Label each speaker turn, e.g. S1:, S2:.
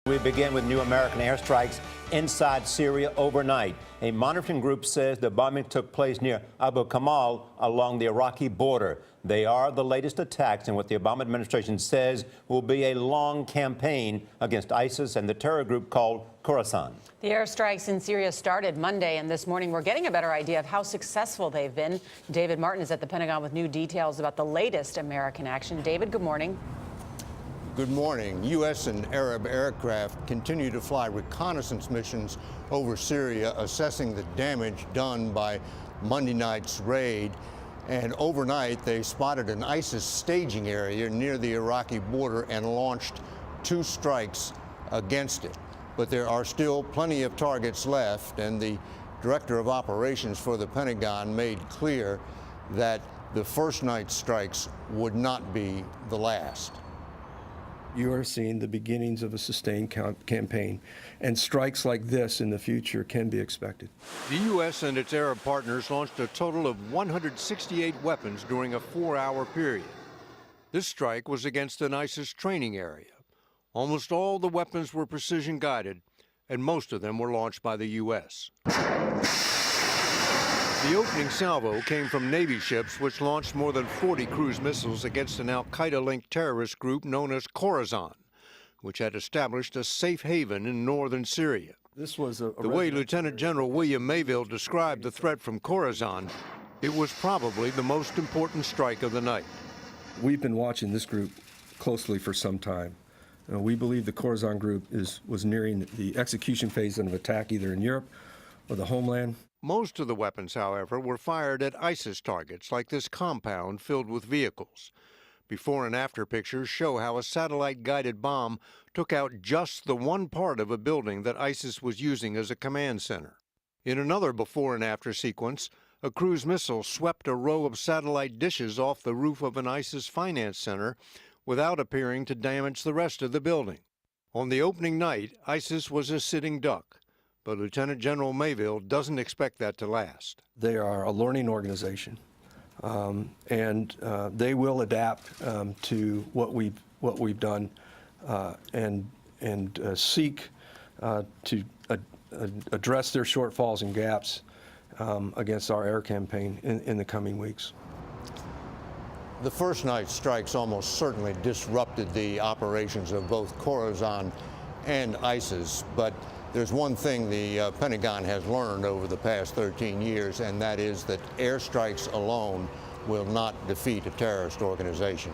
S1: We begin with new American airstrikes inside Syria overnight. A monitoring group says the bombing took place near Abu Kamal along the Iraqi border. They are the latest attacks in what the Obama administration says will be a long campaign against ISIS and the terror group called Khorasan.
S2: The airstrikes in Syria started Monday, and this morning we're getting a better idea of how successful they've been. David Martin is at the Pentagon with new details about the latest American action. David, good morning.
S3: Good morning. U.S. and Arab aircraft continue to fly reconnaissance missions over Syria, assessing the damage done by Monday night's raid. And overnight, they spotted an ISIS staging area near the Iraqi border and launched 2 strikes against it. But there are still plenty of targets left, and the director of operations for the Pentagon made clear that the first night's strikes would not be the last.
S4: You are seeing the beginnings of a sustained campaign, and strikes like this in the future can be expected.
S5: The U.S. and its Arab partners launched a total of 168 weapons during a 4-hour period. This strike was against an ISIS training area. Almost all the weapons were precision-guided, and most of them were launched by the U.S. The opening salvo came from Navy ships, which launched more than 40 cruise missiles against an al-Qaeda-linked terrorist group known as Khorasan, which had established a safe haven in northern Syria.
S4: This was the
S5: way Lieutenant General William Mayville described the threat from Khorasan, it was probably the most important strike of the night.
S4: We've been watching this group closely for some time. We believe the Khorasan group was nearing the execution phase of an attack either in Europe or the homeland.
S5: Most of the weapons, however, were fired at ISIS targets, like this compound filled with vehicles. Before and after pictures show how a satellite-guided bomb took out just the one part of a building that ISIS was using as a command center. In another before and after sequence, a cruise missile swept a row of satellite dishes off the roof of an ISIS finance center without appearing to damage the rest of the building. On the opening night, ISIS was a sitting duck. But Lieutenant General Mayville doesn't expect that to last.
S4: They are a learning organization, and they will adapt to what we've done and seek to address their shortfalls and gaps against our air campaign in the coming weeks.
S3: The first night's strikes almost certainly disrupted the operations of both Khorasan and ISIS, but there's one thing the Pentagon has learned over the past 13 years, and that is that airstrikes alone will not defeat a terrorist organization.